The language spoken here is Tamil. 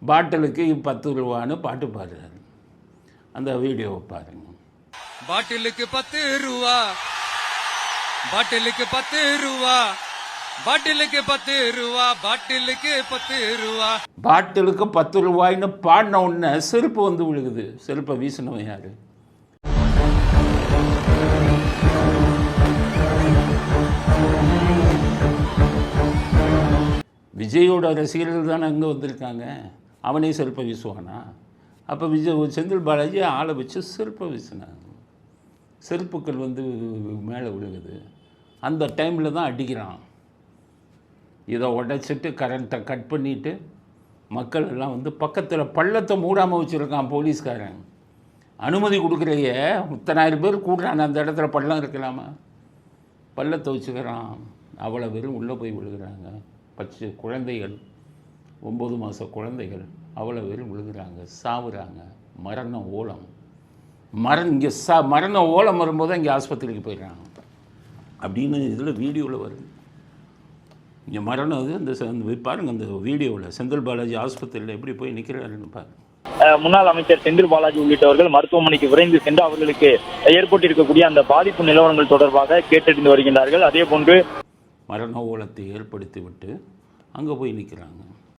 பாட்டிலுக்கு 10 ரூபான்னு பாட்டு பாடுறாரு. அந்த வீடியோவை பாருங்க. பாட்டிலுக்கு 10 ரூபா, பாட்டிலுக்கு 10 ரூபா, பாட்டிலுக்கு 10 ரூபா, பாட்டிலுக்கு 10 ரூபா. பாட்டிலுக்கு 10 ரூபாய்ன்னு பாடின உடனே செருப்பு வந்து விழுகுது. செருப்பை வீசினவன் யாரு? விஜயோட ரசிகர்கள் தானே அங்கே வந்திருக்காங்க. அவனே செருப்பை வீசுவானா? அப்போ செந்தில் பாலாஜி ஆளை வச்சு செருப்பை வீசினாங்க. செருப்புக்கள் வந்து மேலே விழுகுது. அந்த டைமில் தான் அடிக்கிறான். இதை உடைச்சிட்டு கரண்ட்டை கட் பண்ணிவிட்டு மக்கள் எல்லாம் வந்து பக்கத்தில் பள்ளத்தை மூடாமல் வச்சுருக்கான் போலீஸ்காரன். அனுமதி கொடுக்குறைய 10,000 பேர் கூடுறான். அந்த இடத்துல பள்ளம் இருக்கலாமா? பள்ளத்தை வச்சுக்கிறான். அவ்வளோ பேரும் உள்ளே போய் விழுகிறாங்க. பச்சை குழந்தைகள், 9 மாத குழந்தைகள் அவ்வளோ பேரும் விழுகிறாங்க, சாவுறாங்க. மரண ஓலம் இங்கே மரண ஓலம் வரும்போது இங்கே ஆஸ்பத்திரிக்கு போயிடுறாங்க அப்படின்னு இதில் வீடியோவில் வருது. இங்கே மரணம் இது இந்த பாருங்கள், அந்த வீடியோவில் செந்தில் பாலாஜி ஆஸ்பத்திரியில் எப்படி போய் நிற்கிறாருன்னு பாருங்கள். முன்னாள் அமைச்சர் செந்தில் பாலாஜி உள்ளிட்டவர்கள் மருத்துவமனைக்கு விரைந்து சென்று அவர்களுக்கு ஏற்பட்டிருக்கக்கூடிய அந்த பாதிப்பு நிலவரங்கள் தொடர்பாக கேட்டறிந்து வருகின்றார்கள். அதே போன்று மரண ஓலத்தை ஏற்படுத்தி விட்டு அங்கே போய் நிற்கிறாங்க.